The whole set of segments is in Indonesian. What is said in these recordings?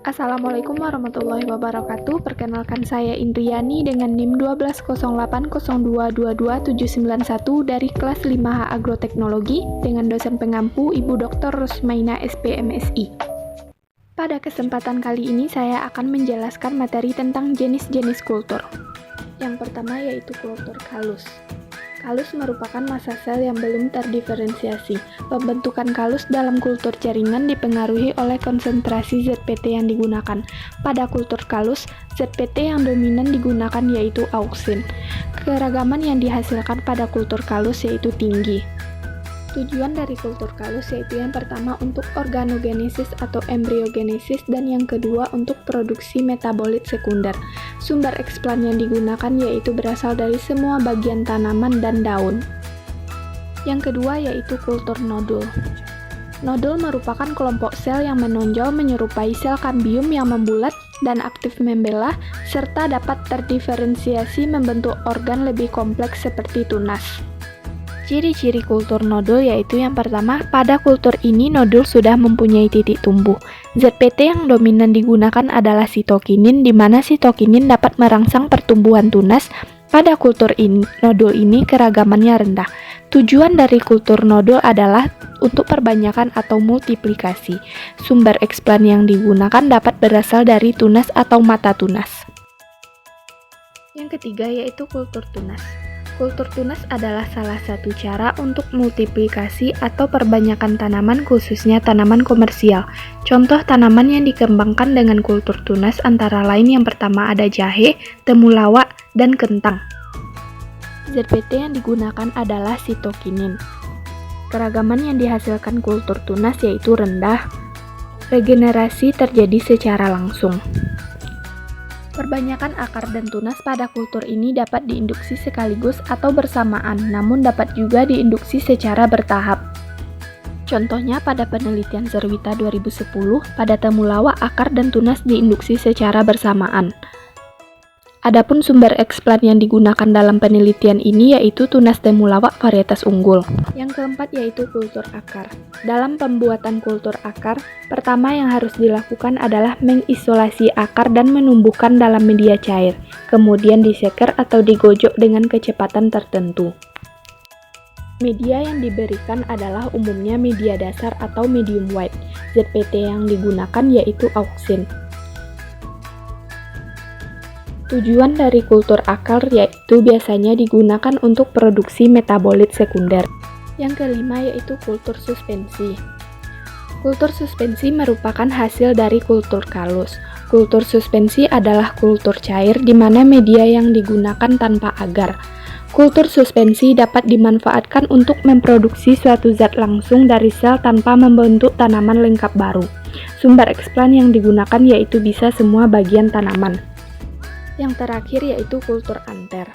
Assalamualaikum warahmatullahi wabarakatuh. Perkenalkan saya Indriani dengan NIM 12080222791 dari kelas 5H Agroteknologi dengan dosen pengampu Ibu Dr. Rusmaina SPMSI. Pada kesempatan kali ini saya akan menjelaskan materi tentang jenis-jenis kultur. Yang pertama yaitu kultur kalus. Kalus merupakan massa sel yang belum terdiferensiasi. Pembentukan kalus dalam kultur jaringan dipengaruhi oleh konsentrasi ZPT yang digunakan. Pada kultur kalus, ZPT yang dominan digunakan yaitu auksin. Keragaman yang dihasilkan pada kultur kalus yaitu tinggi. Tujuan dari kultur kalus yaitu yang pertama untuk organogenesis atau embriogenesis dan yang kedua untuk produksi metabolit sekunder. Sumber eksplan yang digunakan yaitu berasal dari semua bagian tanaman dan daun. Yang kedua yaitu kultur nodul. Nodul merupakan kelompok sel yang menonjol menyerupai sel kambium yang membulat dan aktif membelah serta dapat terdiferensiasi membentuk organ lebih kompleks seperti tunas. Ciri-ciri kultur nodul yaitu yang pertama, pada kultur ini nodul sudah mempunyai titik tumbuh. ZPT yang dominan digunakan adalah sitokinin, di mana sitokinin dapat merangsang pertumbuhan tunas. Pada kultur nodul ini keragamannya rendah. Tujuan dari kultur nodul adalah untuk perbanyakan atau multiplikasi. Sumber eksplan yang digunakan dapat berasal dari tunas atau mata tunas. Yang ketiga yaitu kultur tunas. Kultur tunas adalah salah satu cara untuk multiplikasi atau perbanyakan tanaman khususnya tanaman komersial. Contoh tanaman yang dikembangkan dengan kultur tunas antara lain yang pertama ada jahe, temulawak, dan kentang. ZPT yang digunakan adalah sitokinin. Keragaman yang dihasilkan kultur tunas yaitu rendah. Regenerasi terjadi secara langsung. Perbanyakan akar dan tunas pada kultur ini dapat diinduksi sekaligus atau bersamaan, namun dapat juga diinduksi secara bertahap. Contohnya pada penelitian Zerwita 2010, pada temulawak akar dan tunas diinduksi secara bersamaan. Adapun sumber eksplan yang digunakan dalam penelitian ini yaitu tunas temulawak varietas unggul. Yang keempat yaitu kultur akar. Dalam pembuatan kultur akar, pertama yang harus dilakukan adalah mengisolasi akar dan menumbuhkan dalam media cair, kemudian diseker atau digojok dengan kecepatan tertentu. Media yang diberikan adalah umumnya media dasar atau medium white. ZPT yang digunakan yaitu auksin. Tujuan dari kultur akar yaitu biasanya digunakan untuk produksi metabolit sekunder. Yang kelima yaitu kultur suspensi. Kultur suspensi merupakan hasil dari kultur kalus. Kultur suspensi adalah kultur cair di mana media yang digunakan tanpa agar. Kultur suspensi dapat dimanfaatkan untuk memproduksi suatu zat langsung dari sel tanpa membentuk tanaman lengkap baru. Sumber eksplan yang digunakan yaitu bisa semua bagian tanaman. Yang terakhir yaitu kultur anter.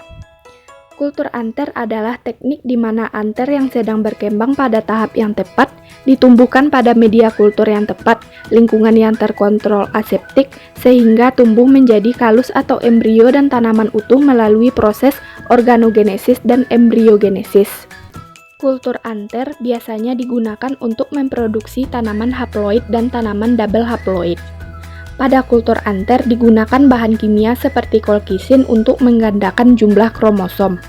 Kultur anter adalah teknik di mana anter yang sedang berkembang pada tahap yang tepat ditumbuhkan pada media kultur yang tepat, lingkungan yang terkontrol aseptik, sehingga tumbuh menjadi kalus atau embrio dan tanaman utuh melalui proses organogenesis dan embriogenesis. Kultur anter biasanya digunakan untuk memproduksi tanaman haploid dan tanaman double haploid. Pada kultur anter digunakan bahan kimia seperti kolkisin untuk menggandakan jumlah kromosom.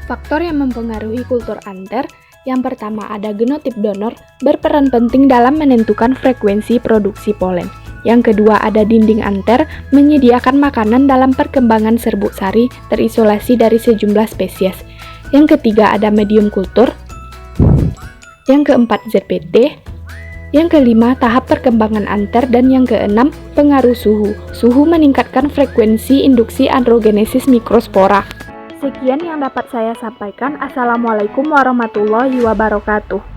Faktor yang mempengaruhi kultur anter, yang pertama ada genotip donor berperan penting dalam menentukan frekuensi produksi polen. Yang kedua ada dinding anter menyediakan makanan dalam perkembangan serbuk sari terisolasi dari sejumlah spesies. Yang ketiga ada medium kultur. Yang keempat ZPT. Yang kelima, tahap perkembangan anter, dan yang keenam, pengaruh suhu. Suhu meningkatkan frekuensi induksi androgenesis mikrospora. Sekian yang dapat saya sampaikan. Assalamualaikum warahmatullahi wabarakatuh.